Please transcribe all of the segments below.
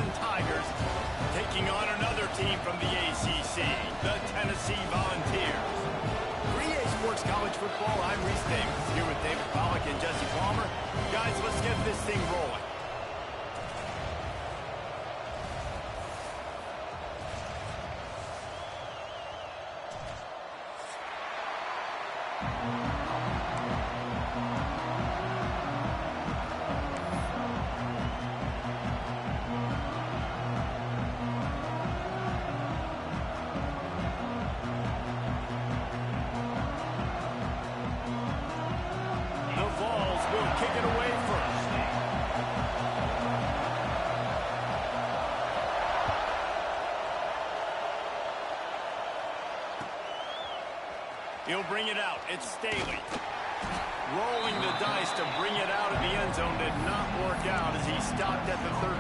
Clemson Tigers taking on another team from the ACC, the Tennessee Volunteers. 3A Sports College Football, I'm Reese Davis, here with David Pollack and Jesse Palmer. Guys, let's get this thing rolling. Kick it away first. He'll bring it out. It's Staley. Rolling the dice to bring it out of the end zone did not work out as he stopped at the 13.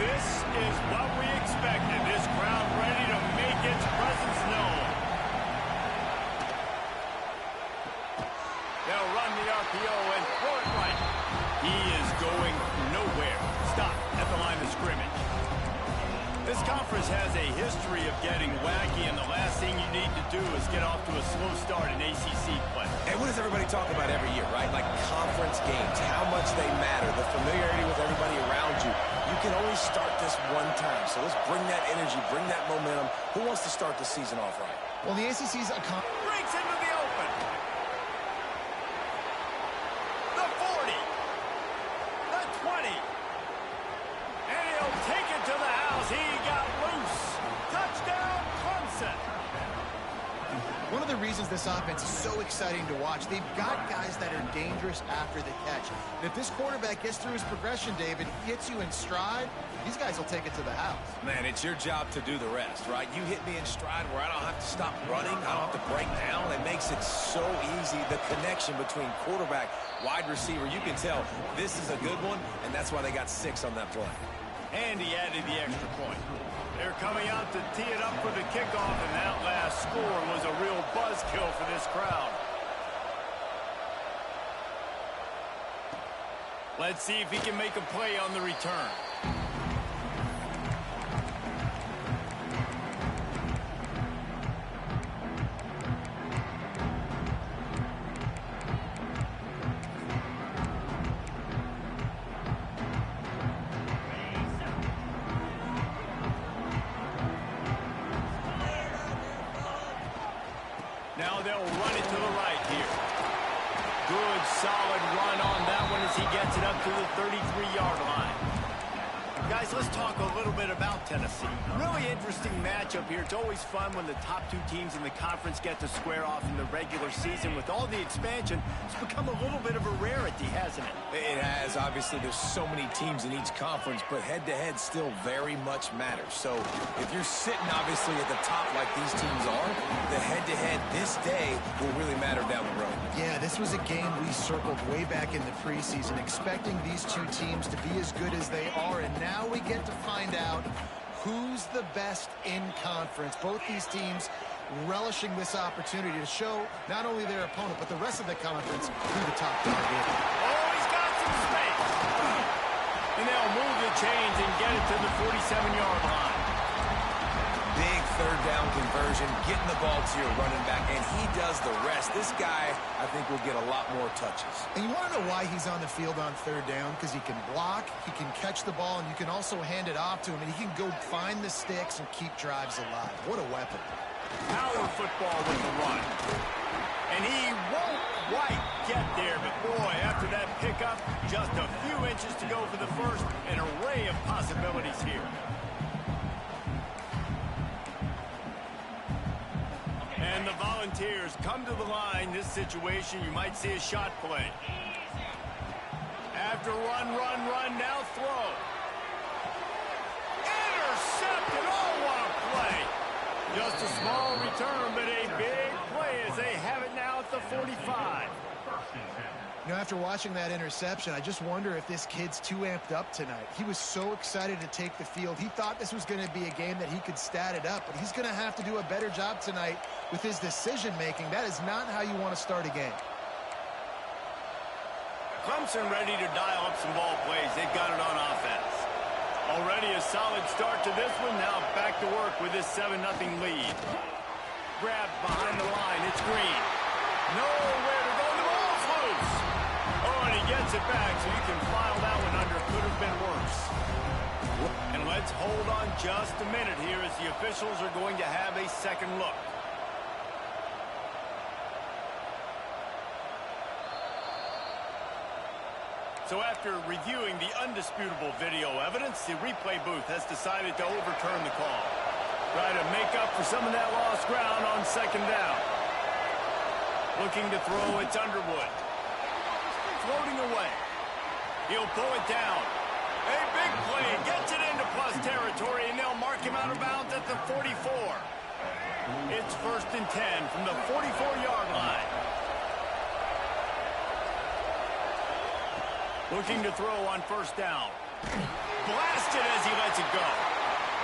This is what we expected. This crowd ready to make its presence known. They'll run the RPO and throw it right. He is going nowhere. Stop at the line of scrimmage. This conference has a history of getting wacky, and the last thing you need to do is get off to a slow start in ACC play. And what does everybody talk about every year, right? Like conference games, how much they matter, the familiarity with everybody around you. You can only start this one time, so let's bring that energy, bring that momentum. Who wants to start the season off right? Well, the ACC's breaks into the open. The 40. The 20. And he'll take it to the house. He got loose. Touchdown, Clemson. One of the reasons this offense is so exciting to watch, they've got guys that are dangerous after the catch. And if this quarterback gets through his progression, David, he hits you in stride, these guys will take it to the house. Man, it's your job to do the rest, right? You hit me in stride where I don't have to stop running. I don't have to break down. It makes it so easy, the connection between quarterback, wide receiver. You can tell this is a good one, and that's why they got 6 on that play. And he added the extra point. They're coming out to tee it up for the kickoff, and that last score was a real buzzkill for this crowd. Let's see if he can make a play on the return. Now they'll run it to the right here. Good, solid run on that one as he gets it up to the 33-yard line. Guys, let's talk a little bit about Tennessee. Really interesting matchup here. It's always fun when the top 2 teams in the conference get to square off in the regular season. With all the expansion, it's become a little bit of a rarity, hasn't it? It has. Obviously, there's so many teams in each conference, but head-to-head still very much matters. So if you're sitting, obviously, at the top like these teams are, the head-to-head this day will really matter down the road. Yeah, this was a game we circled way back in the preseason, expecting these 2 teams to be as good as they are, and now we get to find out who's the best in conference. Both these teams relishing this opportunity to show not only their opponent, but the rest of the conference who the top dog is. Oh, he's got some space. And they'll move the chains and get it to the 47-yard line. Big third down conversion, getting the ball to your running back, and he does the rest. This guy, I think, will get a lot more touches. And you want to know why he's on the field on third down? Because he can block, he can catch the ball, and you can also hand it off to him, and he can go find the sticks and keep drives alive. What a weapon. Power football with the run. And he won't quite get there, but boy, after that pickup, just a few inches to go for the first. An array of possibilities here. And the Volunteers come to the line. This situation, you might see a shot play. After run, now throw. Intercepted, all one play. Just a small return, but a big play as they have it now at the 45. You know, after watching that interception, I just wonder if this kid's too amped up tonight. He was so excited to take the field. He thought this was going to be a game that he could stat it up, but he's going to have to do a better job tonight with his decision-making. That is not how you want to start a game. Clemson ready to dial up some ball plays. They've got it on offense. Already a solid start to this one. Now back to work with this 7-0 lead. Grab behind the line. It's Green. Nowhere to go. The ball's loose. Oh, and he gets it back, so you can file that one under. Could have been worse. And let's hold on just a minute here as the officials are going to have a second look. So after reviewing the undisputable video evidence, the replay booth has decided to overturn the call. Try to make up for some of that lost ground on second down. Looking to throw, it's Underwood. Floating away. He'll pull it down. A big play, gets it into plus territory, and they'll mark him out of bounds at the 44. It's 1st and 10 from the 44-yard line. Looking to throw on 1st down. Blasted as he lets it go.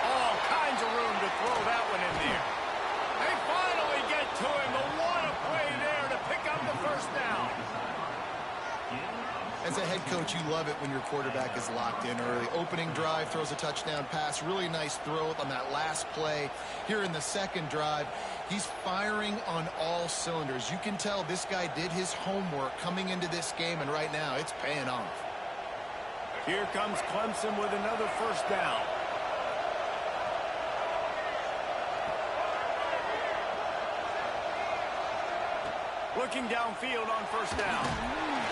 All kinds of room to throw that one in there. They finally get to him, but what a play there to pick up the 1st down. As a head coach, you love it when your quarterback is locked in early. Opening drive, throws a touchdown pass. Really nice throw on that last play. Here in the second drive, he's firing on all cylinders. You can tell this guy did his homework coming into this game, and right now it's paying off. Here comes Clemson with another 1st down. Looking downfield on 1st down.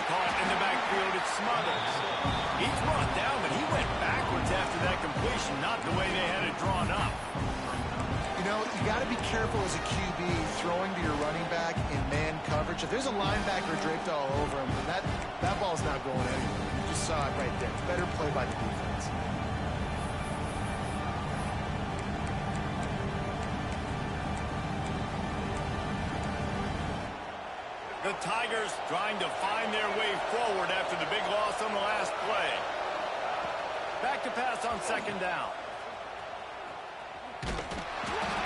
Caught in the backfield, it's Smothers. He's brought down, but he went backwards after that completion, not the way they had it drawn up. You know, you got to be careful as a QB throwing to your running back in man coverage. If there's a linebacker draped all over him, then that ball's not going anywhere. You just saw it right there. Better play by the defense. The Tigers trying to find their way forward after the big loss on the last play. Back to pass on 2nd down.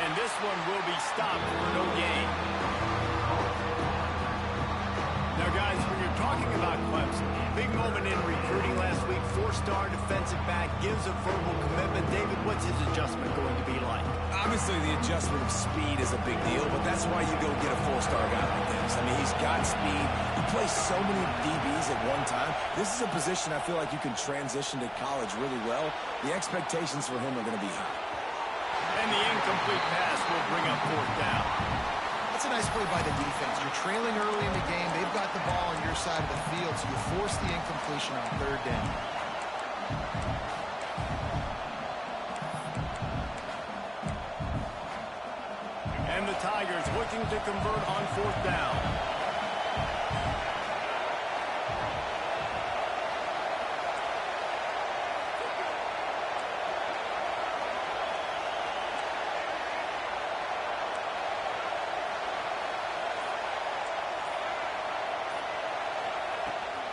And this one will be stopped for no gain. Now, guys, when you're talking about Clemson, big moment in recruiting last week, 4-star defensive back, gives a verbal commitment. David, what's his adjustment going to be like? Obviously, the adjustment of speed is a big deal, but that's why you go get a 4-star guy like this. I mean, he's got speed. He plays so many DBs at one time. This is a position I feel like you can transition to college really well. The expectations for him are going to be high. And the incomplete pass will bring up 4th down. That's a nice play by the defense. You're trailing early in the game. They've got the ball on your side of the field, so you force the incompletion on 3rd down. And the Tigers looking to convert on 4th down.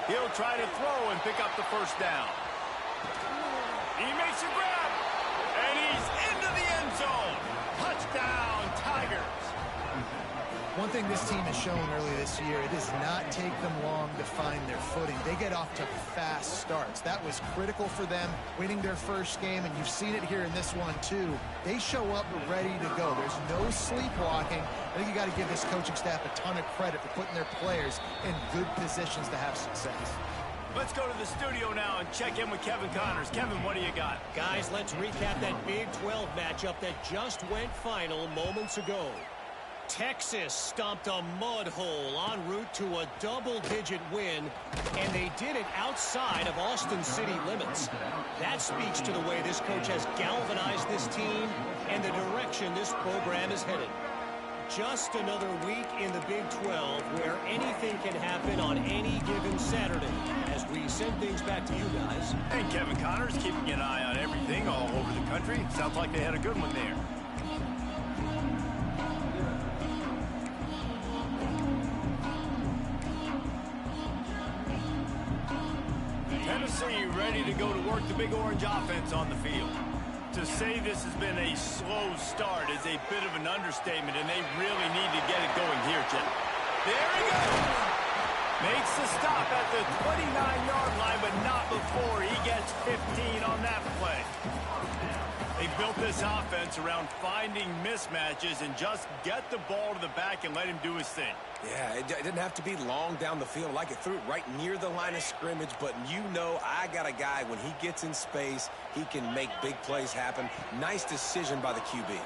He'll try to throw and pick up the 1st down. He makes a grab, and he's into the end zone. Touchdown, Tigers. One thing this team has shown early this year, it does not take them long to find their footing. They get off to fast starts. That was critical for them winning their 1st game, and you've seen it here in this one too. They show up ready to go. There's no sleepwalking. I think you got to give this coaching staff a ton of credit for putting their players in good positions to have success. Let's go to the studio now and check in with Kevin Connors. Kevin, what do you got? Guys, let's recap that Big 12 matchup that just went final moments ago. Texas stomped a mud hole en route to a double-digit win, and they did it outside of Austin city limits. That speaks to the way this coach has galvanized this team and the direction this program is headed. Just another week in the Big 12 where anything can happen on any given Saturday. As we send things back to you guys. Hey, Kevin Connors, keeping an eye on everything all over the country. Sounds like they had a good one there. Tennessee ready to go to work the Big Orange offense on the field. To say this has been a slow start is a bit of an understatement, and they really need to get it going here, Jim. There he goes. Makes the stop at the 29-yard line, but not before he gets 15 on that play. They built this offense around finding mismatches and just get the ball to the back and let him do his thing. Yeah, it didn't have to be long down the field. Like it threw it right near the line of scrimmage, but you know I got a guy, when he gets in space, he can make big plays happen. Nice decision by the QB.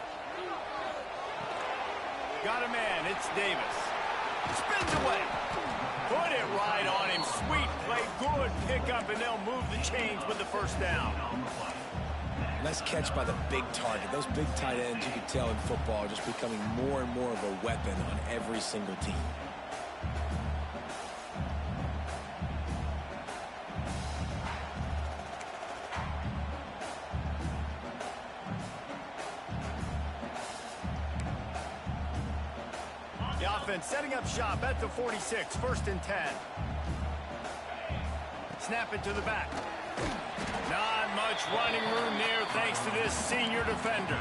Got a man, it's Davis. Spins away. Put it right on him. Sweet play, good pickup, and they'll move the chains with the first down. Nice catch by the big target. Those big tight ends, you can tell in football, are just becoming more and more of a weapon on every single team. The offense setting up shop at the 46, 1st and 10. Snap it to the back. Not much running room there thanks to this senior defender.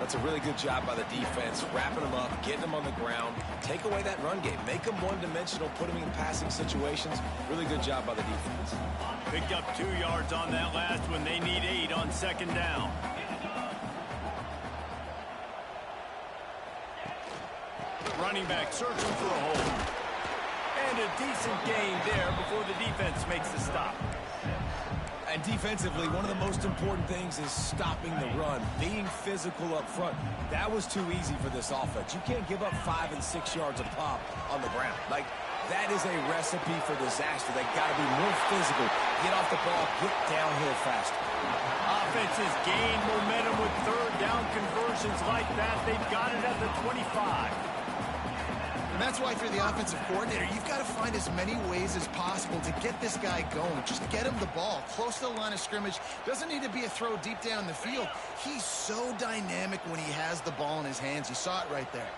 That's a really good job by the defense, wrapping them up, getting them on the ground, take away that run game, make them one-dimensional, put them in passing situations. Really good job by the defense. Picked up 2 yards on that last one. They need 8 on 2nd down. Running back searching for a hole. And a decent gain there before the defense makes the stop. And defensively, one of the most important things is stopping the run, being physical up front. That was too easy for this offense. You can't give up 5 and 6 yards a pop on the ground. Like, that is a recipe for disaster. They got to be more physical, get off the ball, get downhill faster. Offenses gain momentum with 3rd down conversions like that. They've got it at the 25. And that's why, if you're the offensive coordinator, you've got to find as many ways as possible to get this guy going. Just get him the ball close to the line of scrimmage. Doesn't need to be a throw deep down the field. He's so dynamic when he has the ball in his hands. You saw it right there.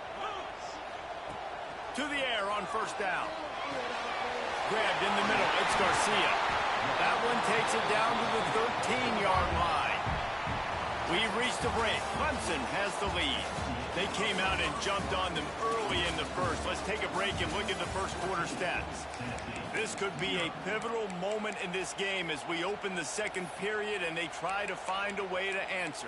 To the air on 1st down. Grabbed in the middle. It's Garcia. That one takes it down to the 13-yard line. We've reached a break. Clemson has the lead. They came out and jumped on them early in the first. Let's take a break and look at the first quarter stats. This could be a pivotal moment in this game as we open the 2nd period and they try to find a way to answer.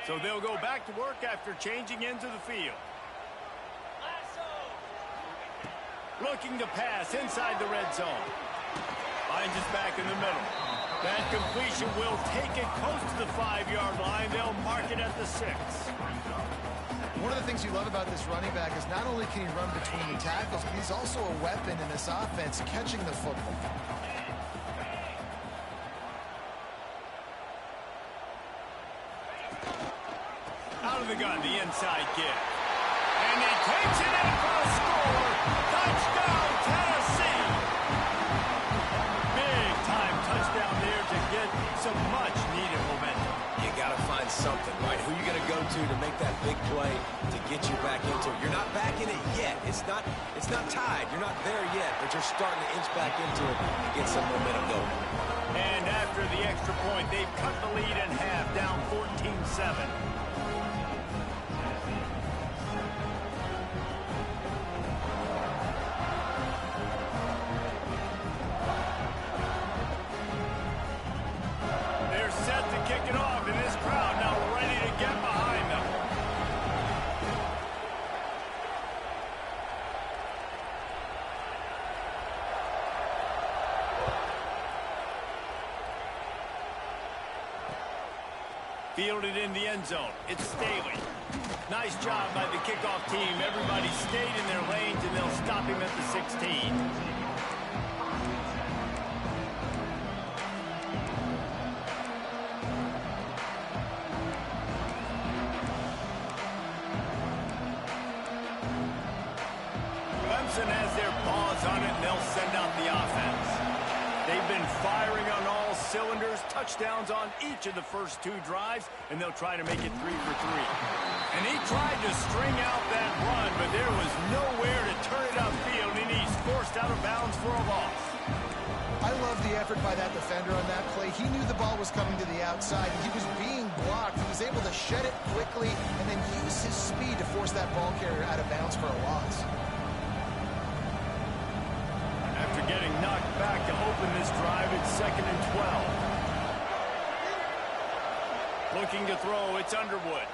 So they'll go back to work after changing into the field. Looking to pass inside the red zone. Finds us back in the middle. That completion will take it close to the 5-yard line. They'll mark it at the 6. One of the things you love about this running back is not only can he run between the tackles, but he's also a weapon in this offense, catching the football. Out of the gun, the inside give. And he takes it in for a score. Touchdown, Tennessee. Big-time touchdown there to get some much-needed momentum. You got to find something, right? Who are you going to go to make that big play to get you back into it? You're not back in it yet. It's not tied. You're not there yet, but you're starting to inch back into it and get some momentum going. And after the extra point, they've cut the lead in half, down 14-7. Fielded in the end zone. It's Staley. Nice job by the kickoff team. Everybody stayed in their lanes, and they'll stop him at the 16. Clemson has their paws on it, and they'll send out the offense. They've been firing on all cylinders, touchdowns on each of the first 2 drives, and they'll try to make it 3 for 3. And he tried to string out that run, but there was nowhere to turn it upfield, and he's forced out of bounds for a loss. I love the effort by that defender on that play. He knew the ball was coming to the outside. He was being blocked. He was able to shed it quickly and then use his speed to force that ball carrier out of bounds for a loss. After getting knocked back to open this drive, it's 2nd and 12. Looking to throw, it's Underwood.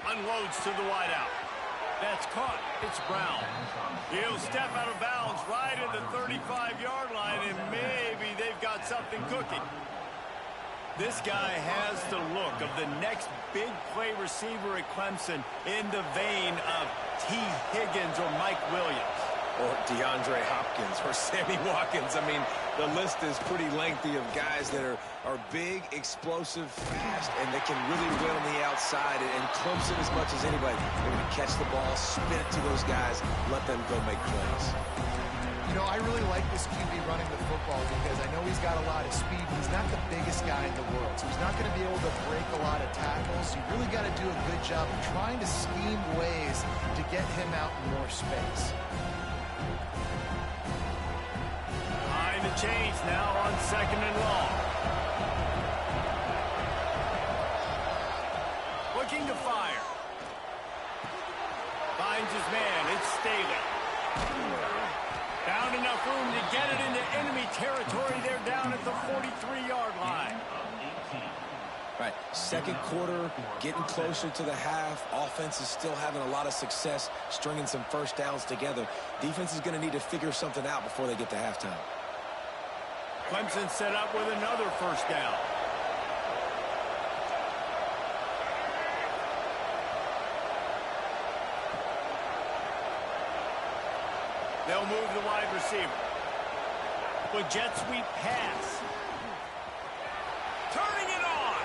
Unloads to the wideout. That's caught. It's Brown. He'll step out of bounds right at the 35-yard line, and maybe they've got something cooking. This guy has the look of the next big play receiver at Clemson in the vein of T. Higgins or Mike Williams. Or DeAndre Hopkins or Sammy Watkins. I mean, the list is pretty lengthy of guys that are big, explosive, fast, and they can really win on the outside. And Clemson, as much as anybody, they're going to catch the ball, spin it to those guys, let them go make plays. You know, I really like this QB running the football because I know he's got a lot of speed. He's not the biggest guy in the world, so he's not going to be able to break a lot of tackles. You really got to do a good job of trying to scheme ways to get him out in more space. The change now on 2nd and long. Looking to fire. Finds his man. It's Staley. Found enough room to get it into enemy territory. They're down at the 43-yard line. Right, second quarter, getting closer to the half. Offense is still having a lot of success stringing some first downs together. Defense is going to need to figure something out before they get to halftime. Clemson set up with another first down. They'll move the wide receiver. With jet sweep pass. Turning it on.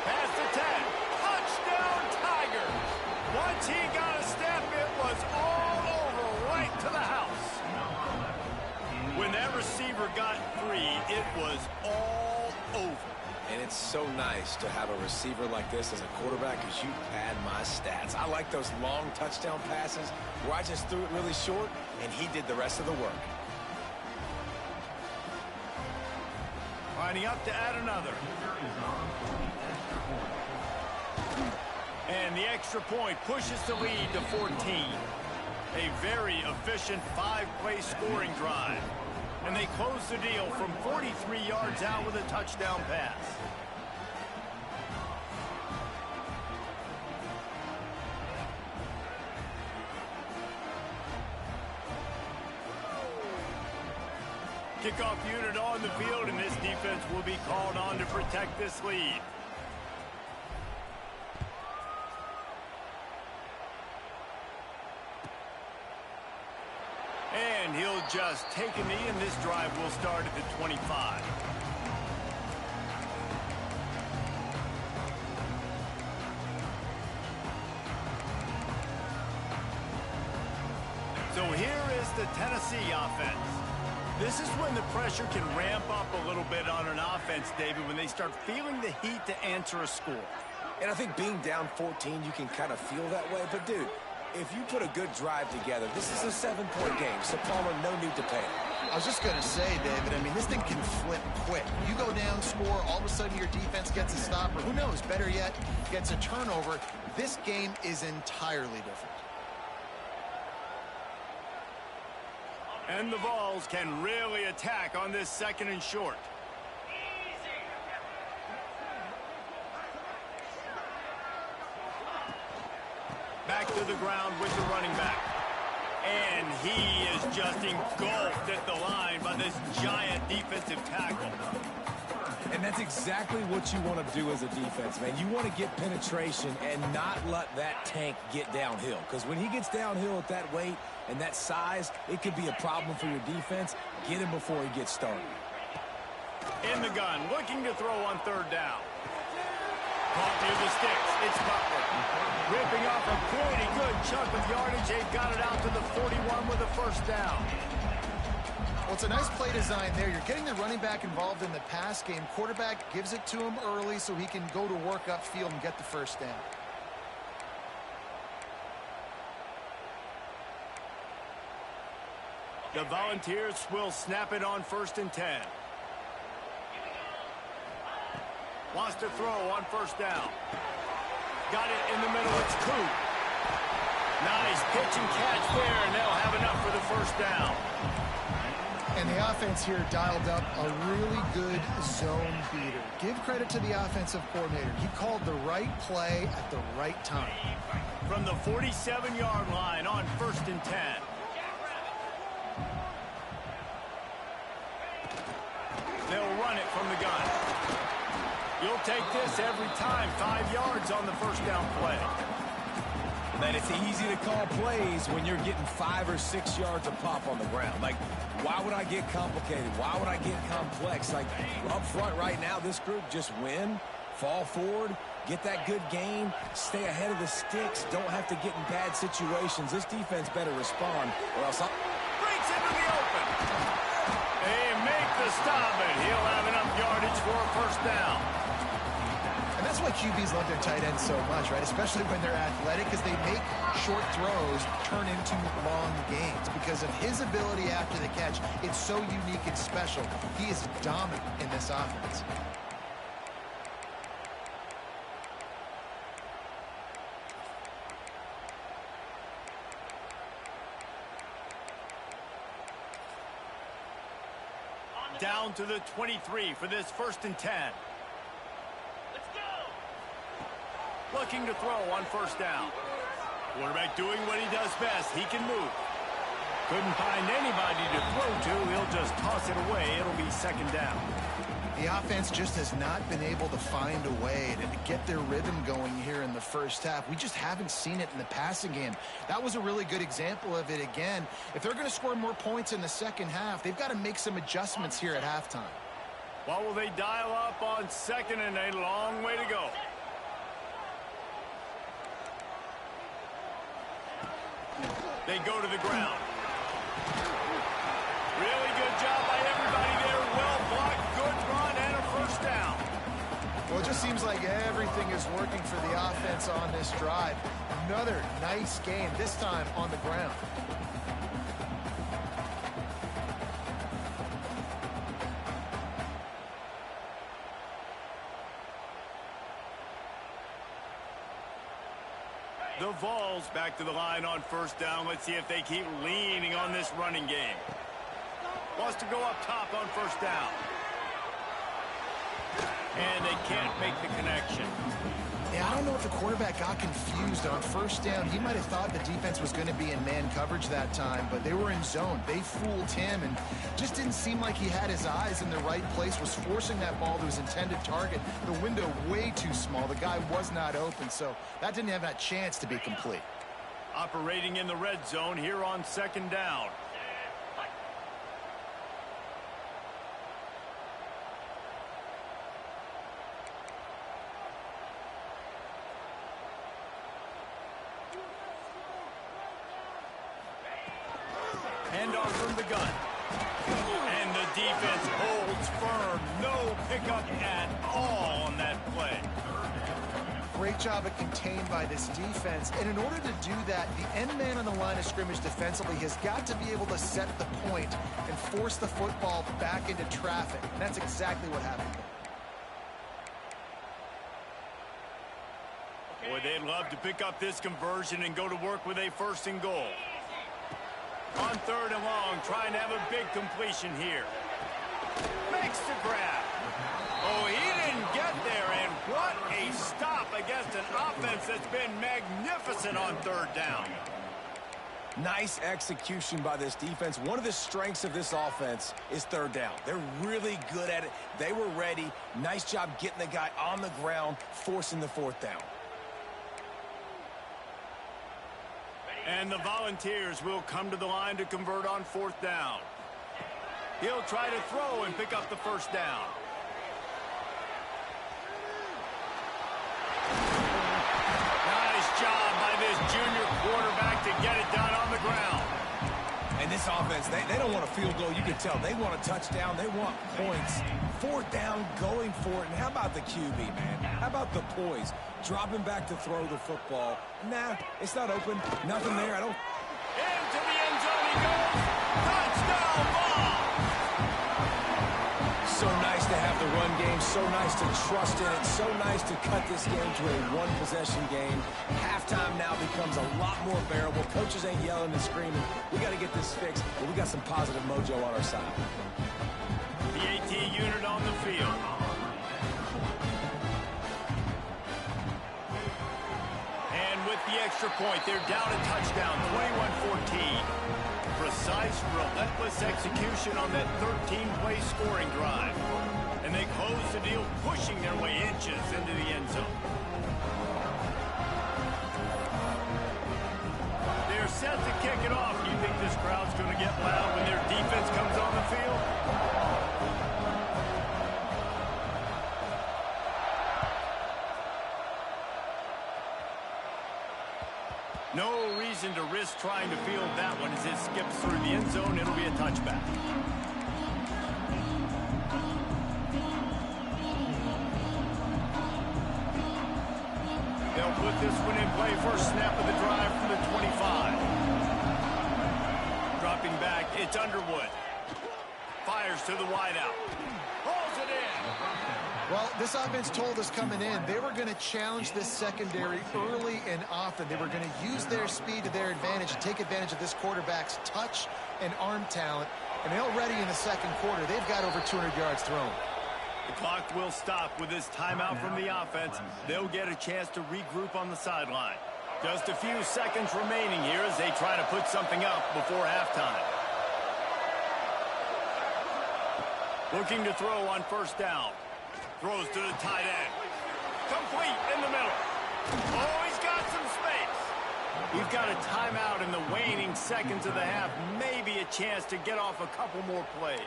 Pass to 10. Touchdown Tigers. Once he got a step, it was all over right to the house. When that receiver got free, it was all over. And it's so nice to have a receiver like this as a quarterback because you pad my stats. I like those long touchdown passes where I just threw it really short and he did the rest of the work. Lining up to add another. And the extra point pushes the lead to 14. A very efficient 5-play scoring drive. And they close the deal from 43 yards out with a touchdown pass. Kickoff unit on the field, and this defense will be called on to protect this lead. And he'll just take a knee, and this drive will start at the 25. So here is the Tennessee offense. This is when the pressure can ramp up a little bit on an offense, David, when they start feeling the heat to answer a score. And I think being down 14, you can kind of feel that way. But, dude, if you put a good drive together, this is a 7-point game. So, Palmer, no need to panic. I was just going to say, David, I mean, this thing can flip quick. You go down, score, all of a sudden your defense gets a stop, or who knows, better yet, gets a turnover. This game is entirely different. And the Vols can really attack on this 2nd and short. Back to the ground with the running back. And he is just engulfed at the line by this giant defensive tackle. And that's exactly what you want to do as a defense, man. You want to get penetration and not let that tank get downhill. Because when he gets downhill at that weight and that size, it could be a problem for your defense. Get him before he gets started. In the gun, looking to throw on 3rd down. Caught near the sticks. It's Butler. Ripping off a pretty good chunk of yardage. They've got it out to the 41 with a 1st down. Well, it's a nice play design there. You're getting the running back involved in the pass game. Quarterback gives it to him early so he can go to work upfield and get the 1st down. The Volunteers will snap it on 1st and 10. Wants to throw on 1st down. Got it in the middle. It's Coop. Nice pitch and catch there, and they'll have enough for the 1st down. And the offense here dialed up a really good zone beater. Give credit to the offensive coordinator. He called the right play at the right time. From the 47-yard line on 1st and 10. They'll run it from the gun. You'll take this every time. 5 yards on the 1st down play. Man, it's easy to call plays when you're getting 5 or 6 yards of pop on the ground. Like, why would I get complicated? Why would I get complex? Like, up front right now, this group just win, fall forward, get that good gain, stay ahead of the sticks, don't have to get in bad situations. This defense better respond, or else Breaks into the open. They make the stop, and he'll have enough yardage for a 1st down. And that's why QBs love their tight ends so much, right? Especially when they're athletic, because they make short throws turn into long gains. Because of his ability after the catch, it's so unique and special. He is dominant in this offense. Down to the 23 for this 1st and 10. Looking to throw on 1st down. Quarterback doing what he does best. He can move. Couldn't find anybody to throw to. He'll just toss it away. It'll be 2nd down. The offense just has not been able to find a way to get their rhythm going here in the 1st half. We just haven't seen it in the passing game. That was a really good example of it again. If they're going to score more points in the 2nd half, they've got to make some adjustments here at halftime. What will they dial up on 2nd and a long way to go? They go to the ground. Really good job by everybody there. Well blocked, good run, and a 1st down. Well, it just seems like everything is working for the offense on this drive. Another nice game, this time on the ground. The Vols back to the line on 1st down. Let's see if they keep leaning on this running game. Wants to go up top on 1st down. And they can't make the connection. Yeah, I don't know if the quarterback got confused on 1st down. He might have thought the defense was going to be in man coverage that time, but they were in zone. They fooled him and just didn't seem like he had his eyes in the right place, was forcing that ball to his intended target. The window way too small. The guy was not open, so that didn't have that chance to be complete. Operating in the red zone here on 2nd down. Handoff from the gun. And the defense holds firm. No pickup at all on that play. Great job at contained by this defense. And in order to do that, the end man on the line of scrimmage defensively has got to be able to set the point and force the football back into traffic. And that's exactly what happened. Boy, they'd love to pick up this conversion and go to work with a 1st and goal. On 3rd and long, trying to have a big completion here. Makes the grab. Oh, he didn't get there, and what a stop against an offense that's been magnificent on 3rd down. Nice execution by this defense. One of the strengths of this offense is 3rd down. They're really good at it. They were ready. Nice job getting the guy on the ground, forcing the 4th down. And the Volunteers will come to the line to convert on 4th down. He'll try to throw and pick up the 1st down. Nice job by this junior quarterback to get it done on the ground. And this offense, they don't want a field goal. You can tell they want a touchdown. They want points. 4th down, going for it. And how about the QB, man? How about the poise? Dropping back to throw the football. Nah, it's not open. Nothing there. I don't. Into the end zone he goes. Touchdown! run game. So nice to trust in it. So nice to cut this game to a one-possession game. Halftime now becomes a lot more bearable. Coaches ain't yelling and screaming. We got to get this fixed, but we got some positive mojo on our side. The AT unit on the field. And with the extra point, they're down a touchdown, 21-14. Precise, relentless execution on that 13-play scoring drive. And they close the deal, pushing their way inches into the end zone. They're set to kick it off. Do you think this crowd's going to get loud when their defense comes on the field? No reason to risk trying to field that one as it skips through the end zone. It'll be a touchback. They'll put this one in play. First snap of the drive from the 25. Dropping back, it's Underwood. Fires to the wideout. Pulls it in. Well, this offense told us coming in they were going to challenge this secondary early and often. They were going to use their speed to their advantage and take advantage of this quarterback's touch and arm talent. And already in the second quarter, they've got over 200 yards thrown. The clock will stop with this timeout from the offense. They'll get a chance to regroup on the sideline. Just a few seconds remaining here as they try to put something up before halftime. Looking to throw on first down. Throws to the tight end. Complete in the middle. Oh, he's got some space. We've got a timeout in the waning seconds of the half. Maybe a chance to get off a couple more plays.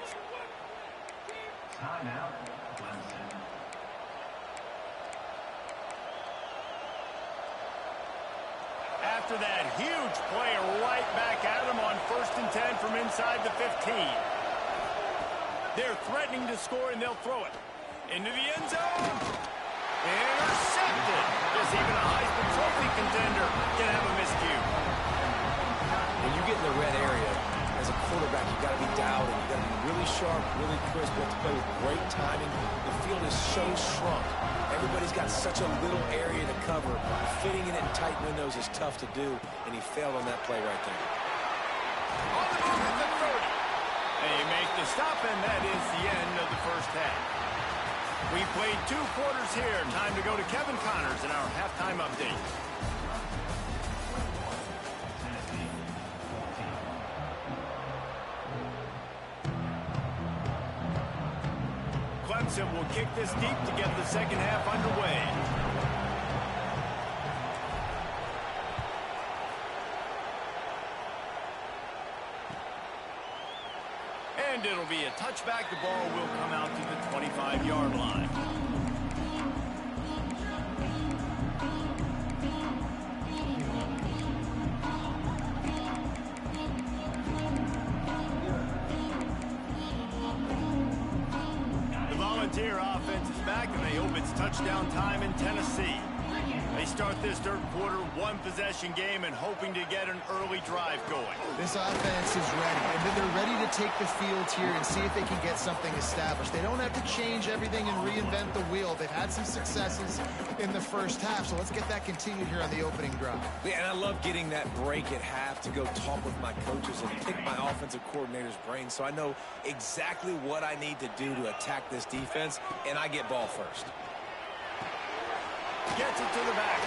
Timeout, Clemson. After that huge play, right back at him on 1st and 10 from inside the 15. They're threatening to score, and they'll throw it. Into the end zone. Intercepted. Guess even a Heisman Trophy contender can have a miscue. When you get in the red area, as a quarterback, you've got to be dialed in. You've got to be really sharp, really crisp. You have to play with great timing. The field is so shrunk. Everybody's got such a little area to cover. Fitting it in tight windows is tough to do, and he failed on that play right there. On the move at the 30. They make the stop, and that is the end of the first half. We've played 2 quarters here. Time to go to Kevin Connors in our halftime update. Clemson will kick this deep to get the second half underway. And it'll be a touchback. The ball will come out to the 25-yard line. The Volunteer offense is back, and they hope it's touchdown time in Tennessee. They start this third quarter one-possession game and hoping to get an early drive going. This offense is ready, and they're ready to take the field here and see if they can get something established. They don't have to change everything and reinvent the wheel. They've had some successes in the first half, so let's get that continued here on the opening drive. Yeah, and I love getting that break at half to go talk with my coaches and pick my offensive coordinator's brain so I know exactly what I need to do to attack this defense, and I get ball first. Gets it to the back.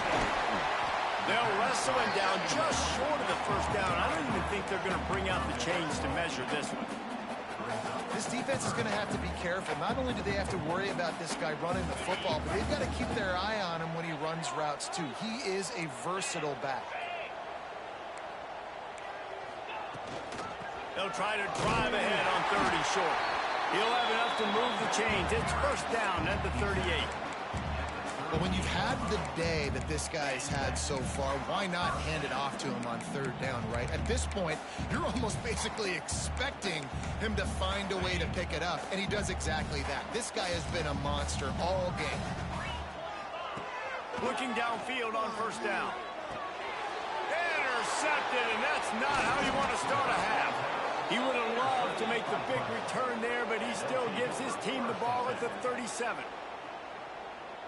They'll wrestle him down just short of the first down. I don't even think they're going to bring out the chains to measure this one. This defense is going to have to be careful. Not only do they have to worry about this guy running the football, but they've got to keep their eye on him when he runs routes too. He is a versatile back. They'll try to drive ahead on 30 short. He'll have enough to move the chains. It's first down at the 38. But when you've had the day that this guy's had so far, why not hand it off to him on third down, right? At this point, you're almost basically expecting him to find a way to pick it up, and he does exactly that. This guy has been a monster all game. Looking downfield on first down. Intercepted, and that's not how you want to start a half. He would have loved to make with the big return there, but he still gives his team the ball at the 37.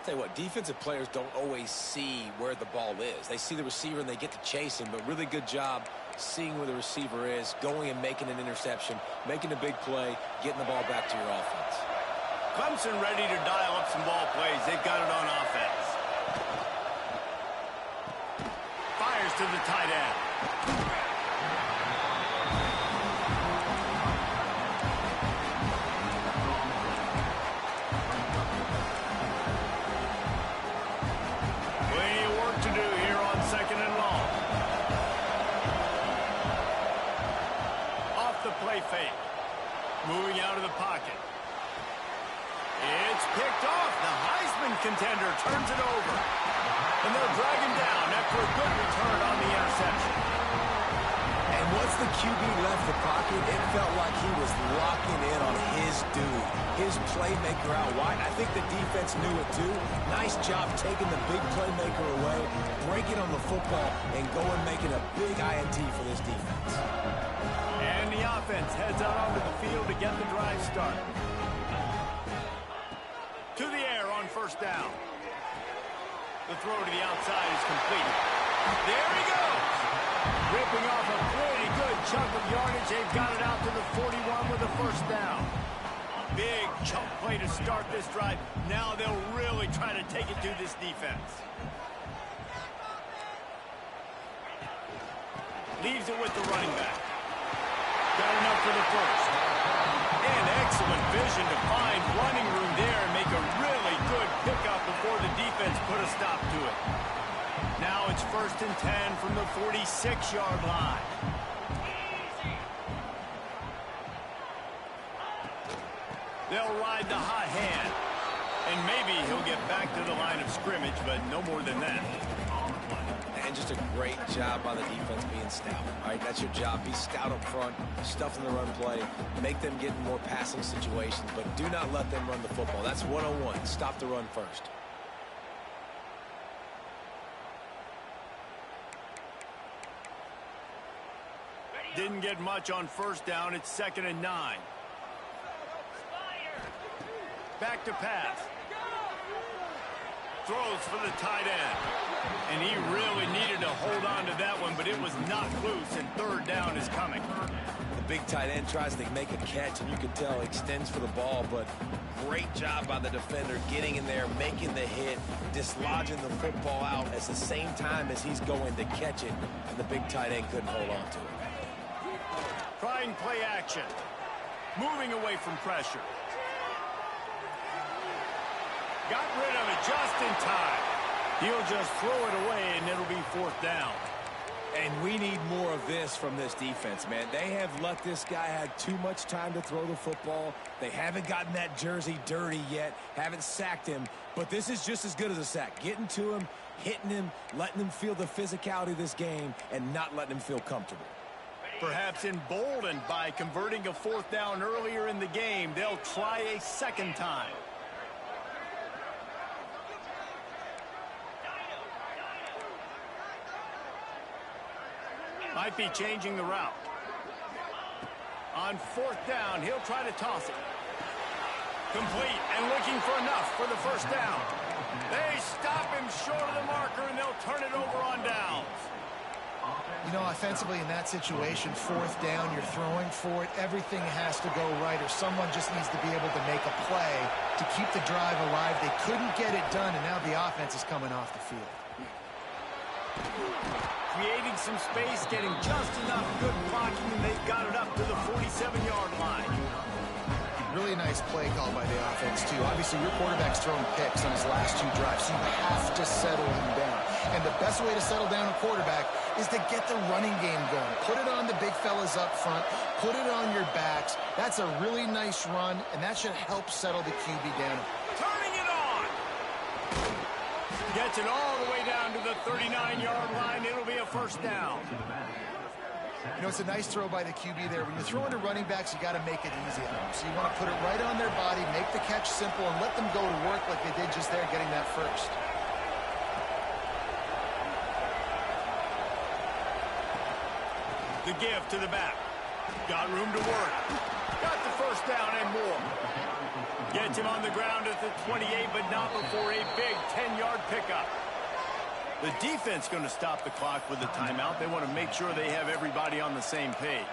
Tell you what, defensive players don't always see where the ball is. They see the receiver and they get to chase him, but really good job seeing where the receiver is, going and making an interception, making a big play, getting the ball back to your offense. Clemson ready to dial up some ball plays. They've got it on offense. Fires to the tight end. Plenty of work to do here on 2nd and long. Off the play fake. Moving out of the pocket. It's picked off. The Heisman contender turns it over. And they'll drag him down after a good return on the interception. And once the QB left the pocket, it felt like he was locking in on his dude, his playmaker out wide. I think the defense knew it too. Nice job taking the big playmaker away, breaking on the football, and going making a big INT for this defense. And the offense heads out onto the field to get the drive started. To the air on 1st down. The throw to the outside is complete. There he goes. Ripping off a pretty good chunk of yardage. They've got it out to the 41 with a 1st down. Big chunk play to start this drive. Now they'll really try to take it to this defense. Leaves it with the running back. Got enough for the 1st. And excellent vision to find running room there and make a really good pickup before the defense put a stop to it. Now it's 1st and 10 from the 46-yard line. They'll ride the hot hand. And maybe he'll get back to the line of scrimmage, but no more than that. And just a great job by the defense being stout. All right, that's your job. Be stout up front, stuff in the run play, make them get in more passing situations, but do not let them run the football. That's 101. Stop the run first. Didn't get much on 1st down. It's 2nd and 9. Back to pass. Throws for the tight end. And he really needed to hold on to that one, but it was knocked loose, and 3rd down is coming. The big tight end tries to make a catch, and you can tell extends for the ball, but great job by the defender getting in there, making the hit, dislodging the football out at the same time as he's going to catch it, and the big tight end couldn't hold on to it. Trying play action. Moving away from pressure. Got rid of it just in time. He'll just throw it away, and it'll be 4th down. And we need more of this from this defense, man. They have let this guy have too much time to throw the football. They haven't gotten that jersey dirty yet, haven't sacked him, but this is just as good as a sack. Getting to him, hitting him, letting him feel the physicality of this game, and not letting him feel comfortable. Perhaps emboldened by converting a 4th down earlier in the game, they'll try a 2nd time. Might be changing the route. On 4th down, he'll try to toss it. Complete and looking for enough for the 1st down. They stop him short of the marker, and they'll turn it over on downs. You know, offensively in that situation, 4th down, you're throwing for it. Everything has to go right, or someone just needs to be able to make a play to keep the drive alive. They couldn't get it done, and now the offense is coming off the field. Creating some space, getting just enough good blocking, and they've got it up to the 47-yard line. Really nice play call by the offense, too. Obviously, your quarterback's throwing picks on his last 2 drives, so you have to settle him down. And the best way to settle down a quarterback is to get the running game going. Put it on the big fellas up front. Put it on your backs. That's a really nice run, and that should help settle the QB down. Turning it on. Gets it all the way down to the 39-yard line. It'll be a 1st down. You know, it's a nice throw by the QB there. When you're throwing to running backs, you got to make it easy on them. So you want to put it right on their body, make the catch simple, and let them go to work like they did just there, getting that 1st. The give to the back. Got room to work. Got first down and more. Gets him on the ground at the 28, but not before a big 10-yard pickup. The defense going to stop the clock with a timeout. They want to make sure they have everybody on the same page.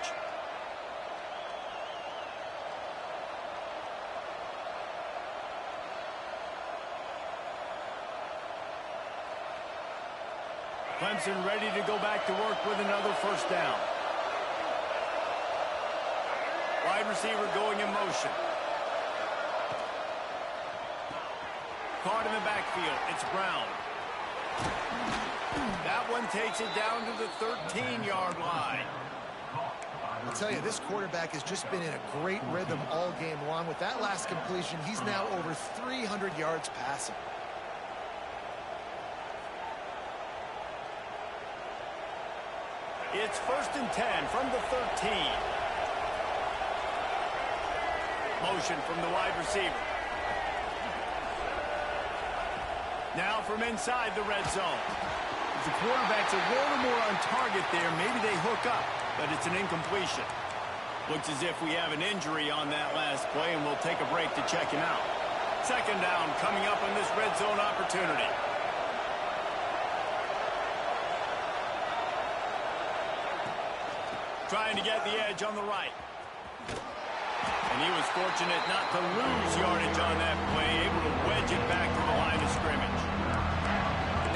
Clemson ready to go back to work with another first down. Wide receiver going in motion. Caught in the backfield. It's Brown. That one takes it down to the 13-yard line. I'll tell you, this quarterback has just been in a great rhythm all game long. With that last completion, he's now over 300 yards passing. It's 1st and 10 from the 13. Motion from the wide receiver. Now from inside the red zone. If the quarterback's a little more on target there, maybe they hook up, but it's an incompletion. Looks as if we have an injury on that last play, and we'll take a break to check him out. Second down coming up on this red zone opportunity. Trying to get the edge on the right. And he was fortunate not to lose yardage on that play, able to wedge it back to the line of scrimmage.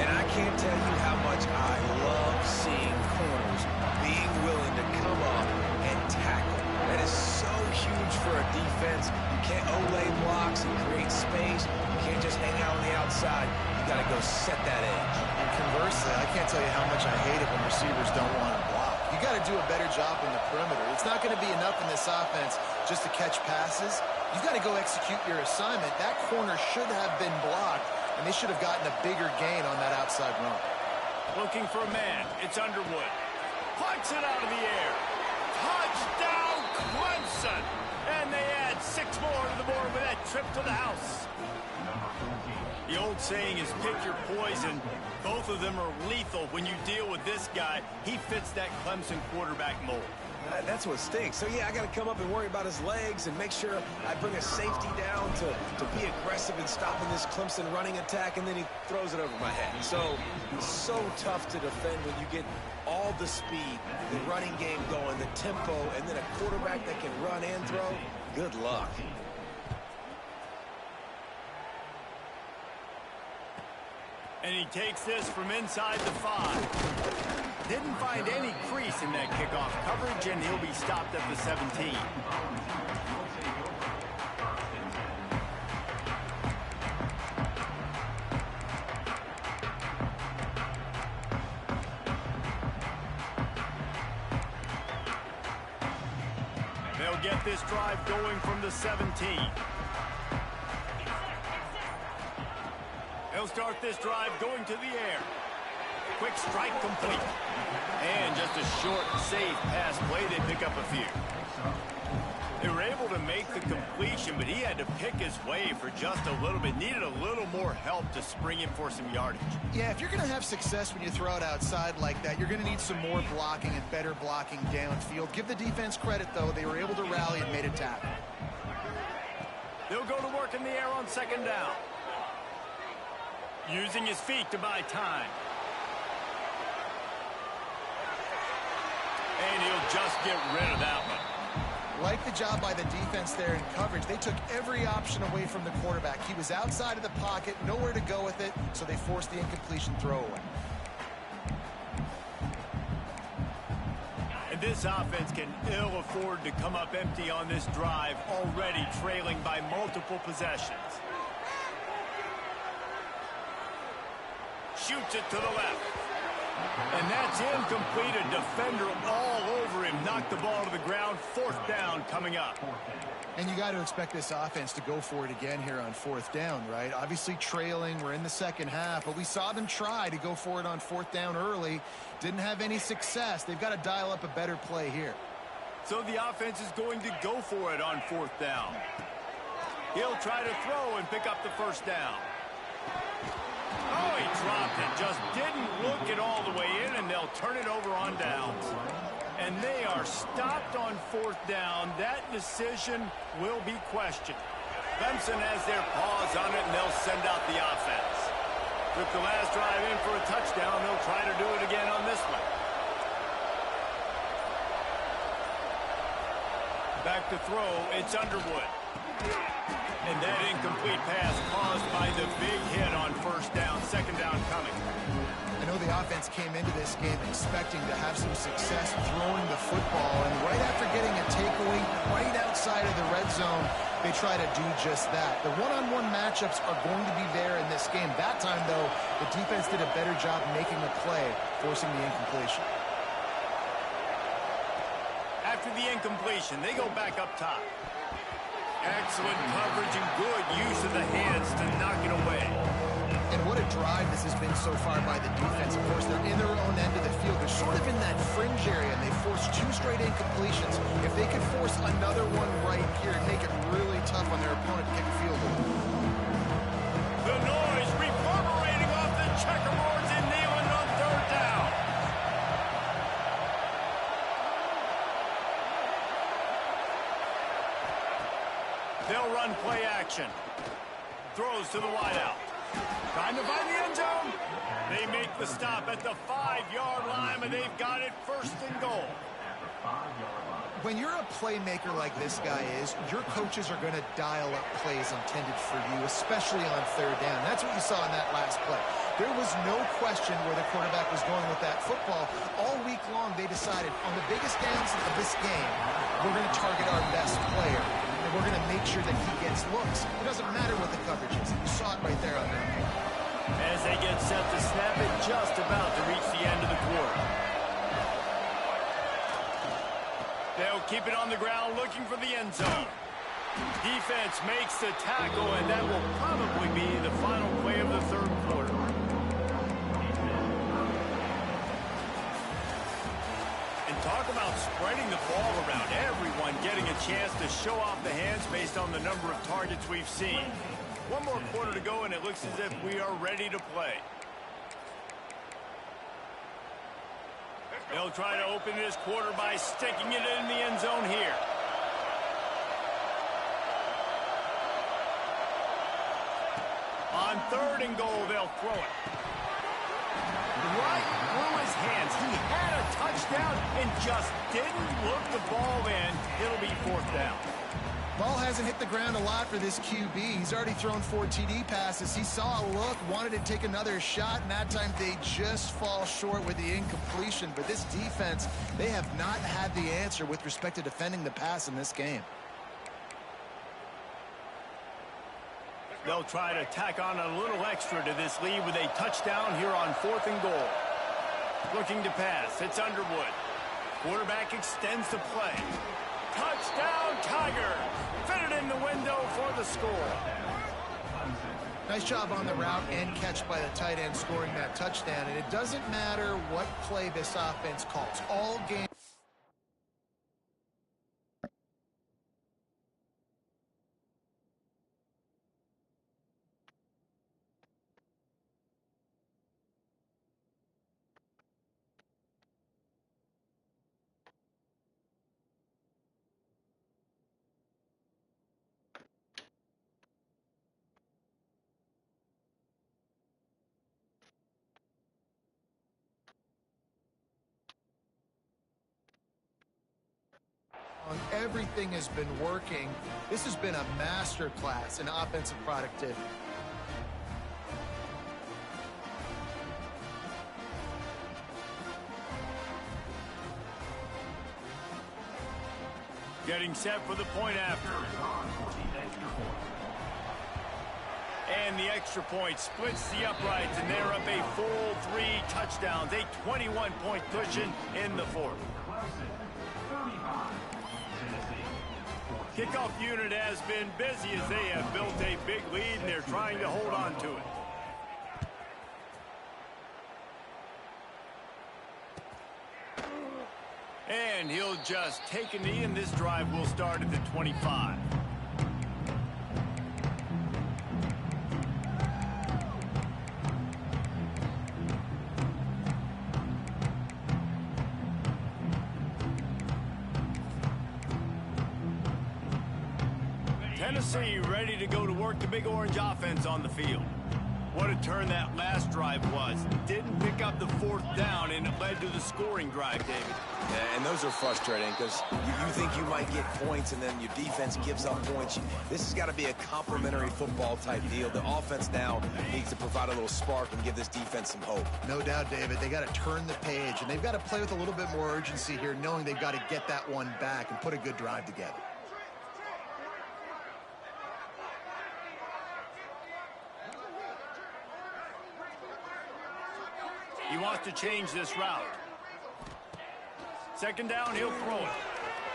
And I can't tell you how much I love seeing corners being willing to come up and tackle. That is so huge for a defense. You can't olay blocks and create space. You can't just hang out on the outside. You got to go set that edge. And conversely, I can't tell you how much I hate it when receivers don't want to block. You got to do a better job in the perimeter. It's not going to be enough in this offense just to catch passes. You've got to go execute your assignment. That corner should have been blocked, and they should have gotten a bigger gain on that outside run. Looking for a man. It's Underwood. Plucks it out of the air. Touchdown, Clemson! And they add 6 more to the board with that trip to the house. The old saying is pick your poison. Both of them are lethal when you deal with this guy. He fits that Clemson quarterback mold. That's what stinks. So, yeah, I got to come up and worry about his legs and make sure I bring a safety down to be aggressive in stopping this Clemson running attack, and then he throws it over my head. So tough to defend when you get all the speed, the running game going, the tempo, and then a quarterback that can run and throw. Good luck. And he takes this from inside the 5. Didn't find any crease in that kickoff coverage, and he'll be stopped at the 17. They'll get this drive going from the 17. They'll start this drive going to the air. Quick strike complete. And just a short, safe pass play. They pick up a few. They were able to make the completion, but he had to pick his way for just a little bit. Needed a little more help to spring him for some yardage. Yeah, if you're going to have success when you throw it outside like that, you're going to need some more blocking and better blocking downfield. Give the defense credit, though. They were able to rally and made a tackle. They'll go to work in the air on second down. Using his feet to buy time. And he'll just get rid of that one. Like the job by the defense there in coverage. They took every option away from the quarterback. He was outside of the pocket, nowhere to go with it, so they forced the incompletion throwaway. And this offense can ill afford to come up empty on this drive, already trailing by multiple possessions. Shoots it to the left. And that's incomplete. A defender all over him. Knocked the ball to the ground. Fourth down coming up. And you got to expect this offense to go for it again here on fourth down, right? Obviously trailing. We're in the second half, but we saw them try to go for it on fourth down early. Didn't have any success. They've got to dial up a better play here. So the offense is going to go for it on fourth down. He'll try to throw and pick up the first down. Oh, he dropped it. Just didn't look it all the way in, and they'll turn it over on downs. And they are stopped on 4th down. That decision will be questioned. Clemson has their paws on it, and they'll send out the offense. Took the last drive in for a touchdown. They'll try to do it again on this one. Back to throw. It's Underwood. And that incomplete pass caused by the big hit on 1st down. 2nd down coming. I know the offense came into this game expecting to have some success throwing the football, and right after getting a takeaway right outside of the red zone, they try to do just that. The one-on-one matchups are going to be there in this game. That time, though, the defense did a better job making a play, forcing the incompletion. After the incompletion, they go back up top. Excellent coverage and good use of the hands to knock it away. And what a drive this has been so far by the defense. Of course, they're in their own end of the field. They're sort of in that fringe area, and they forced 2 straight incompletions. If they could force another one right here and make it really tough on their opponent to kick a field goal. The noise reverberating off the checkerboards and Neyland on 3rd down. They'll run play action. Throws to the wideout. Trying to find the end zone. They make the stop at the 5-yard line, and they've got it 1st and goal. When you're a playmaker like this guy is, your coaches are going to dial up plays intended for you, especially on 3rd down. That's what you saw in that last play. There was no question where the quarterback was going with that football. All week long, they decided on the biggest games of this game, we're going to target our best player, and we're going to make sure that he gets looks. It doesn't matter what the coverage is. You saw it right there on that. As they get set to snap it, just about to reach the end of the quarter. They'll keep it on the ground, looking for the end zone. Defense makes the tackle, and that will probably be the final play of the 3rd quarter. And talk about spreading the ball around. Everyone getting a chance to show off the hands based on the number of targets we've seen. One more quarter to go, and it looks as if we are ready to play. They'll try to open this quarter by sticking it in the end zone here. On 3rd and goal, they'll throw it. Right through his hands. He had a touchdown and just didn't look the ball in. It'll be 4th down. Ball hasn't hit the ground a lot for this QB. He's already thrown 4 TD passes. He saw a look, wanted to take another shot, and that time they just fall short with the incompletion. But this defense, they have not had the answer with respect to defending the pass in this game. They'll try to tack on a little extra to this lead with a touchdown here on 4th and goal. Looking to pass. It's Underwood. Quarterback extends the play. Touchdown, Tiger! Fitted in the window for the score. Nice job on the route and catch by the tight end scoring that touchdown. And it doesn't matter what play this offense calls. All game. Everything has been working. This has been a master class in offensive productivity. Getting set for the point after. And the extra point splits the uprights, and they're up a full 3 touchdowns, a 21-point cushion in the 4th. Kickoff unit has been busy as they have built a big lead, and they're trying to hold on to it. And he'll just take a knee, and this drive will start at the 25. Tennessee ready to go to work the Big Orange offense on the field. What a turn that last drive was. Didn't pick up the 4th down, and it led to the scoring drive, David. Yeah, and those are frustrating because you think you might get points, and then your defense gives up points. This has got to be a complementary football type deal. The offense now needs to provide a little spark and give this defense some hope. No doubt, David. They got to turn the page, and they've got to play with a little bit more urgency here, knowing they've got to get that one back and put a good drive together. He wants to change this route. 2nd down, he'll throw it.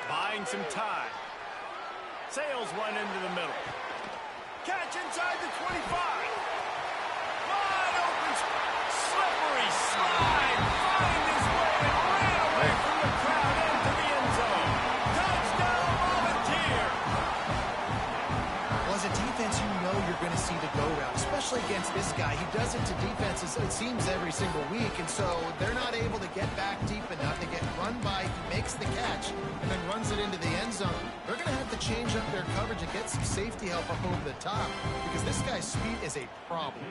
Buying some time. Sails one into the middle. Catch inside the 25. Wide open. Slippery slide. Find his way and ran away from the crowd into the end zone. Touchdown, Volunteer. Well, as a defense, you know you're going to see the go route, especially against this guy. He does it to defenses, it seems, every single week, and so they're not able to get back deep enough. They get run by, he makes the catch, and then runs it into the end zone. They're going to have to change up their coverage and get some safety help up over the top, because this guy's speed is a problem.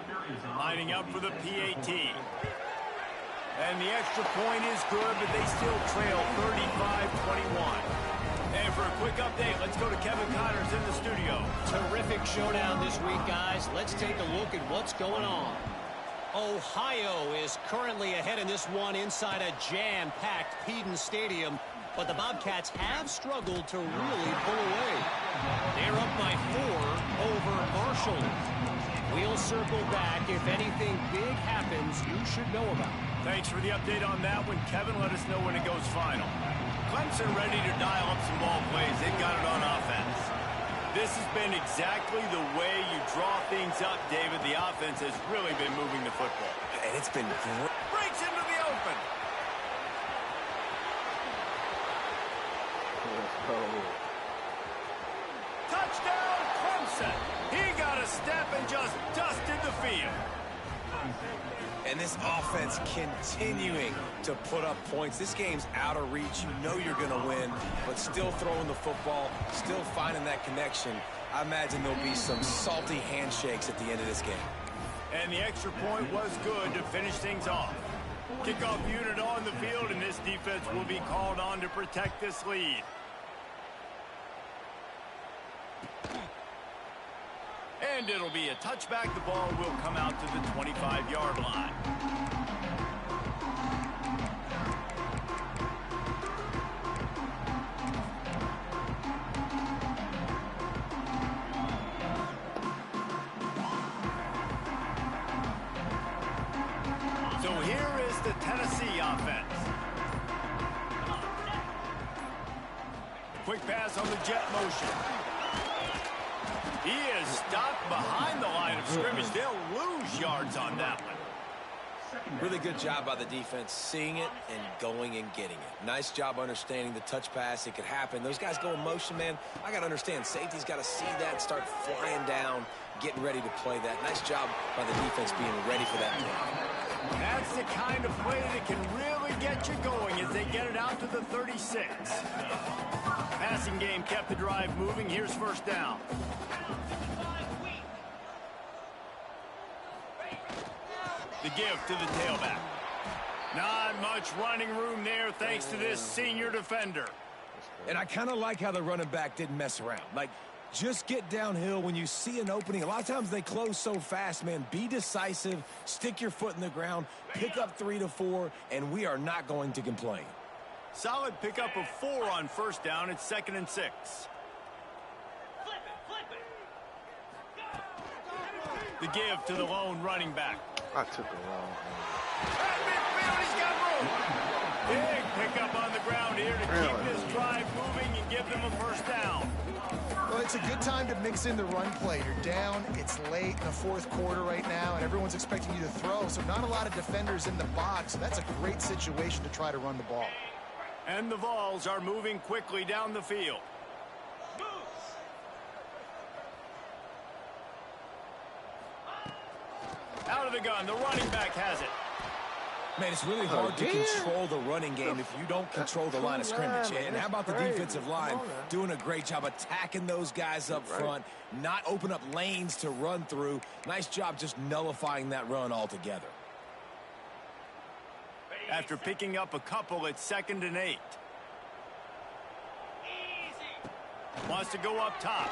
Lining up for the PAT. And the extra point is good, but they still trail 35-21. And for a quick update, let's go to Kevin Connors in the studio. Terrific showdown this week, guys. Let's take a look at what's going on. Ohio is currently ahead in this one inside a jam-packed Peden Stadium, but the Bobcats have struggled to really pull away. They're up by 4 over Marshall. We'll circle back. If anything big happens, you should know about it. Thanks for the update on that one, Kevin. Let us know when it goes final. Clemson ready to dial up some ball plays. They've got it on offense. This has been exactly the way you draw things up, David. The offense has really been moving the football. And it's been great. Breaks into the open. Touchdown, Clemson. He got a step and just dusted the field. And this offense continuing to put up points. This game's out of reach. You know you're going to win, but still throwing the football, still finding that connection. I imagine there'll be some salty handshakes at the end of this game. And the extra point was good to finish things off. Kickoff unit on the field, and this defense will be called on to protect this lead. And it'll be a touchback. The ball will come out to the 25-yard line. So here is the Tennessee offense. Quick pass on the jet motion. He is stopped behind the line of scrimmage. They'll lose yards on that one. Really good job by the defense, seeing it and going and getting it. Nice job understanding the touch pass. It could happen. Those guys go in motion, man. I got to understand. Safety's got to see that, start flying down, getting ready to play that. Nice job by the defense being ready for that play. That's the kind of play that can really get you going as they get it out to the 36. Passing game kept the drive moving. Here's 1st down. The give to the tailback. Not much running room there thanks to this senior defender. And I kind of like how the running back didn't mess around. Like, just get downhill when you see an opening. A lot of times they close so fast, man. Be decisive, stick your foot in the ground, pick up 3 to 4, and we are not going to complain. Solid pickup of 4 on 1st down. It's 2nd and 6. The give to the lone running back. I took it wrong. At midfield, he's got room. Big pickup on the ground here to keep this drive moving and give them a 1st down. Well, it's a good time to mix in the run play. You're down, it's late in the 4th quarter right now, and everyone's expecting you to throw, so not a lot of defenders in the box. So that's a great situation to try to run the ball. And the Vols are moving quickly down the field. Out of the gun, the running back has it. Man, it's really hard to control the running game if you don't control the line of scrimmage. And how about the defensive line doing a great job attacking those guys up front, not open up lanes to run through. Nice job just nullifying that run altogether. After picking up a couple, it's 2nd and 8. Wants to go up top.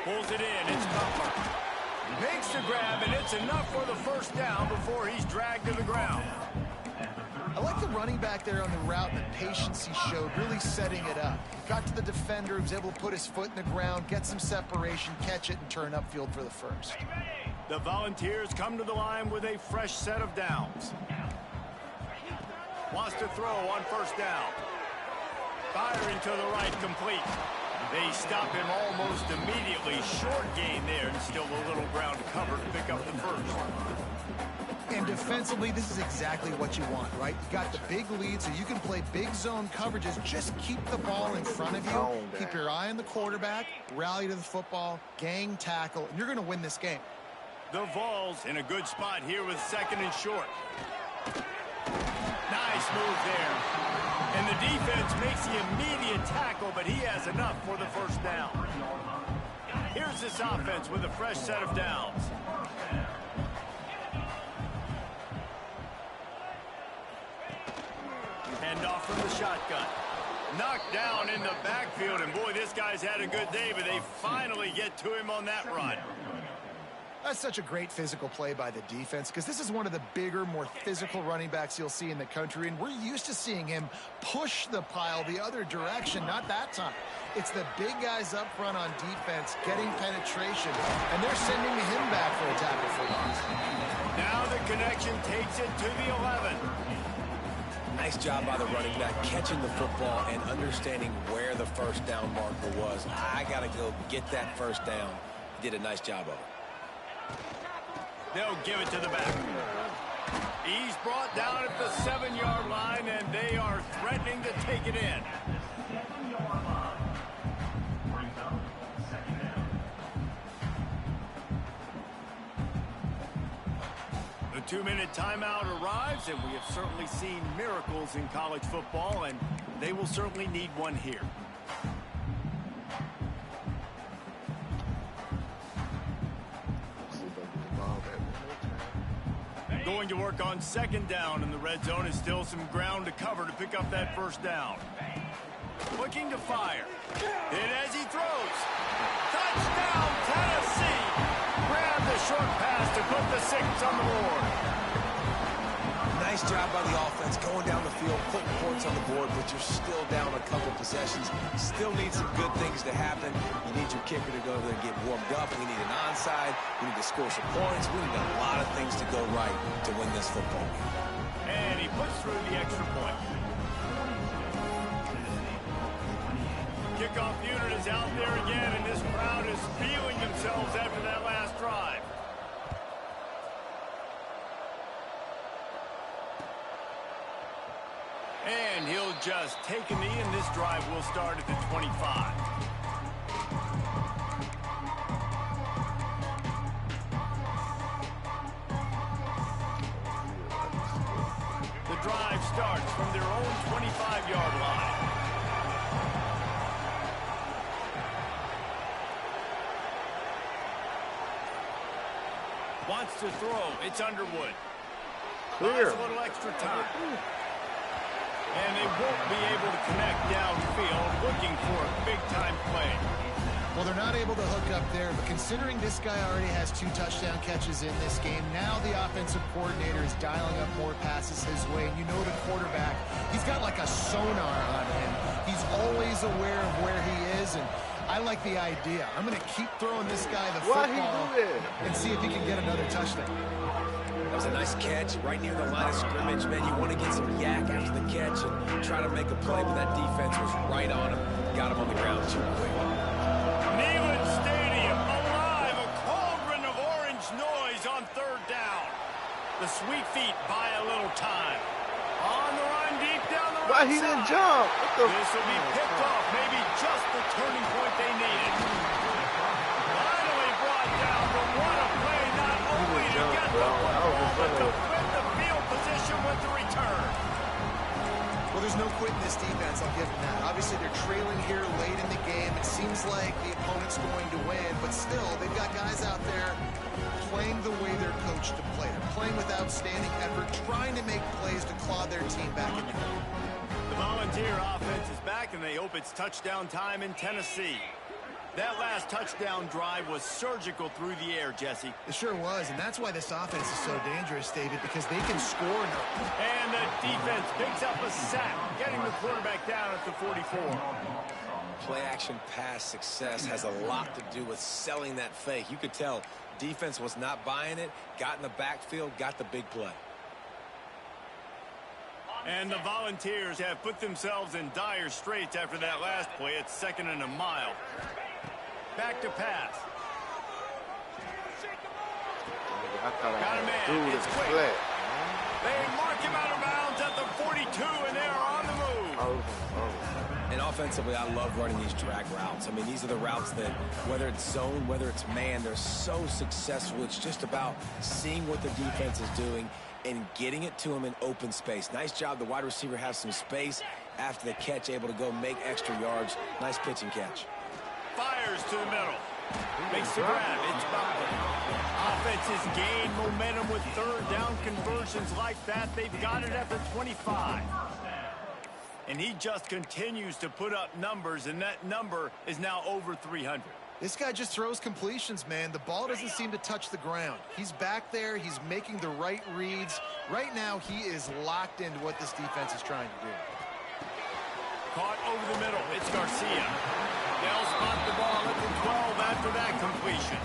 Pulls it in. It's Cutler. Makes the grab, and it's enough for the first down before he's dragged to the ground. I like the running back there on the route and the patience he showed, really setting it up. Got to the defender, he was able to put his foot in the ground, get some separation, catch it, and turn upfield for the first. The Volunteers come to the line with a fresh set of downs. Wants to throw on first down. Firing to the right, complete. They stop him almost immediately. Short gain there, and still a little ground to cover to pick up the first. And defensively, this is exactly what you want, right? You got the big lead, so you can play big zone coverages. Just keep the ball in front of you. Keep your eye on the quarterback, rally to the football, gang tackle, and you're going to win this game. The Vols in a good spot here with 2nd and short. Nice move there. And the defense makes the immediate tackle, but he has enough for the first down. Here's this offense with a fresh set of downs. Hand off from the shotgun. Knocked down in the backfield, and boy, this guy's had a good day, but they finally get to him on that run. That's such a great physical play by the defense because this is one of the bigger, more physical running backs you'll see in the country, and we're used to seeing him push the pile the other direction. Not that time. It's the big guys up front on defense getting penetration, and they're sending him back for a tackle for loss. Now the connection takes it to the 11. Nice job by the running back catching the football and understanding where the first down marker was. I got to go get that first down. He did a nice job of it. They'll give it to the back. He's brought down at the 7-yard line, and they are threatening to take it in. The 2-minute timeout arrives, and we have certainly seen miracles in college football, and they will certainly need one here. Going to work on 2nd down in the red zone is still some ground to cover to pick up that first down. Looking to fire. And as he throws. Touchdown, Tennessee! Grab the short pass to put the 6 on the board. Nice job by the offense going down the field, putting points on the board, but you're still down a couple possessions. Still need some good things to happen. You need your kicker to go over there and get warmed up. We need an onside. We need to score some points. We need a lot of things to go right to win this football game. And he puts through the extra point. Kickoff unit is out there again, and this crowd is feeling themselves after that last drive. And he'll just take a knee, and this drive will start at the 25. The drive starts from their own 25-yard line. Wants to throw. It's Underwood. Clear. A little extra time. And they won't be able to connect downfield, looking for a big-time play. Well, they're not able to hook up there, but considering this guy already has 2 touchdown catches in this game, now the offensive coordinator is dialing up more passes his way. And you know the quarterback, he's got like a sonar on him. He's always aware of where he is, and I like the idea. I'm going to keep throwing this guy the football and see if he can get another touchdown. That was a nice catch right near the line of scrimmage. Man, you want to get some yak after the catch and try to make a play, but that defense was right on him. Got him on the ground too quick. Neyland Stadium alive, a cauldron of orange noise on 3rd down. The Sweet Feet buy a little time. On the run, deep down the right side. Why he didn't jump? This will be picked off, maybe just the turning point they needed. Finally brought down, but what a play, not only to get the ball, but to return. Well, there's no quitting this defense, I'll give them that. Obviously, they're trailing here late in the game. It seems like the opponent's going to win, but still, they've got guys out there playing the way they're coached to play. They're playing with outstanding effort, trying to make plays to claw their team back in the game. The Volunteer offense is back, and they hope it's touchdown time in Tennessee. That last touchdown drive was surgical through the air, Jesse. It sure was, and that's why this offense is so dangerous, David, because they can score now. And the defense picks up a sack, getting the quarterback down at the 44. Play-action pass success has a lot to do with selling that fake. You could tell defense was not buying it, got in the backfield, got the big play. And the Volunteers have put themselves in dire straits after that last play. It's 2nd and a mile. Back to pass. Got a man. It's quick. They mark him out of bounds at the 42, and they are on the move. And offensively, I love running these drag routes. I mean, these are the routes that, whether it's zone, whether it's man, they're so successful. It's just about seeing what the defense is doing and getting it to him in open space. Nice job. The wide receiver has some space after the catch, able to go make extra yards. Nice pitch and catch. Fires to the middle. Makes the grab. It's Butler. Offense has gained momentum with third down conversions like that. They've got it at the 25. And he just continues to put up numbers, and that number is now over 300. This guy just throws completions, man. The ball doesn't seem to touch the ground. He's back there. He's making the right reads. Right now, he is locked into what this defense is trying to do. Caught over the middle. It's Garcia. They'll spot the ball at the 12 after that completion.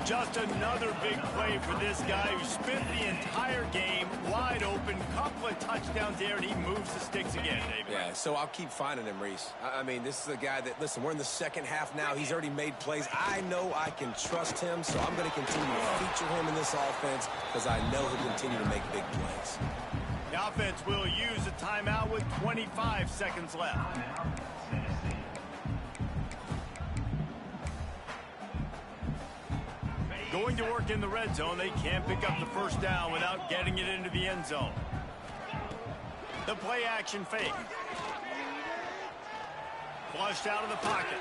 Just another big play for this guy who spent the entire game wide open. Couple of touchdowns there, and he moves the sticks again, David. Yeah, so I'll keep finding him, Reese. I mean, this is a guy that, listen, we're in the second half now. He's already made plays. I know I can trust him, so I'm going to continue to feature him in this offense because I know he'll continue to make big plays. The offense will use a timeout with 25 seconds left. Going to work in the red zone. They can't pick up the first down without getting it into the end zone. The play action fake. Flushed out of the pocket.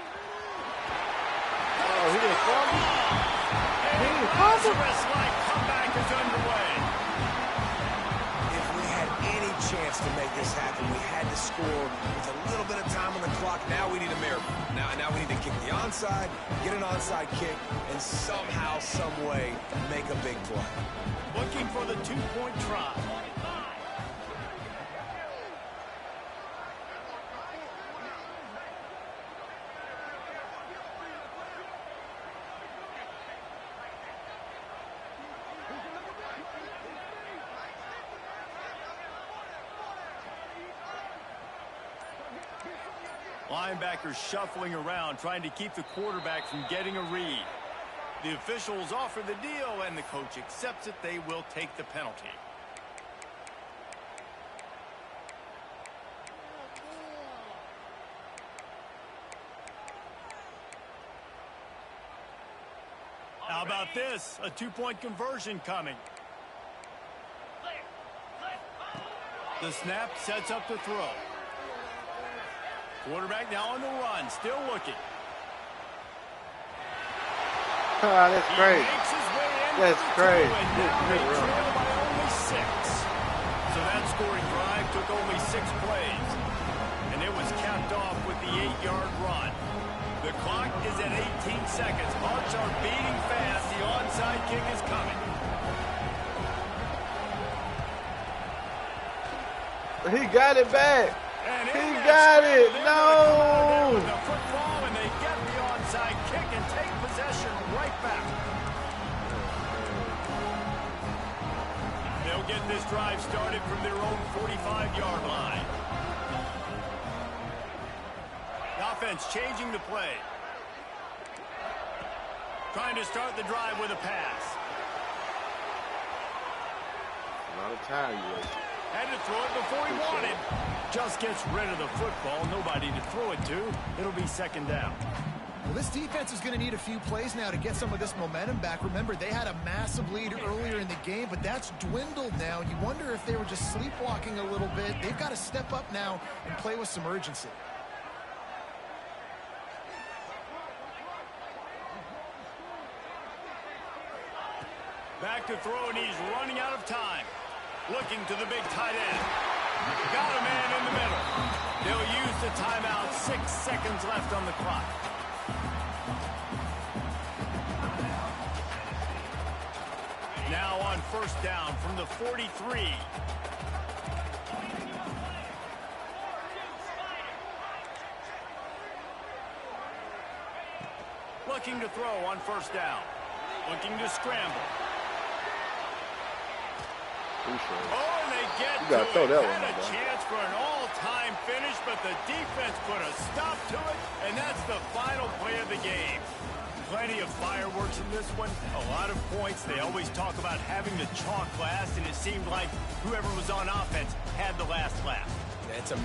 Oh, he didn't fumble. A Lazarus-like comeback is underway. If we had any chance to make this happen, we had to score with a little bit of time on the clock. Now we need a miracle. Now we need to kick the onside, get an onside kick, and somehow, some way, make a big play. Looking for the two-point try. Linebackers shuffling around, trying to keep the quarterback from getting a read. The officials offer the deal, and the coach accepts it. They will take the penalty. How about this? A two-point conversion coming. The snap sets up the throw. Quarterback now on the run, still looking. That's crazy. That's crazy. And now they trail by only 6. So that scoring drive took only 6 plays. And it was capped off with the 8-yard run. The clock is at 18 seconds. Hearts are beating fast. The onside kick is coming. He got it back. He got it. No. The football, and they get the onside kick and take possession right back. They'll get this drive started from their own 45-yard line. The offense changing the play. Trying to start the drive with a pass. A lot of time you wasted. Had to throw it before he wanted. Just gets rid of the football. Nobody to throw it to. It'll be second down. Well, this defense is going to need a few plays now to get some of this momentum back. Remember, they had a massive lead earlier in the game, but that's dwindled now. You wonder if they were just sleepwalking a little bit. They've got to step up now and play with some urgency. Back to throw, and he's running out of time. Looking to the big tight end. Got a man in the middle. They'll use the timeout. 6 seconds left on the clock. Now on first down from the 43. Looking to throw on first down. Looking to scramble. Oh, and they get to it. Had a chance for an all-time finish, but the defense put a stop to it, and that's the final play of the game. Plenty of fireworks in this one. A lot of points. They always talk about having the chalk last, and it seemed like whoever was on offense had the last laugh. It's a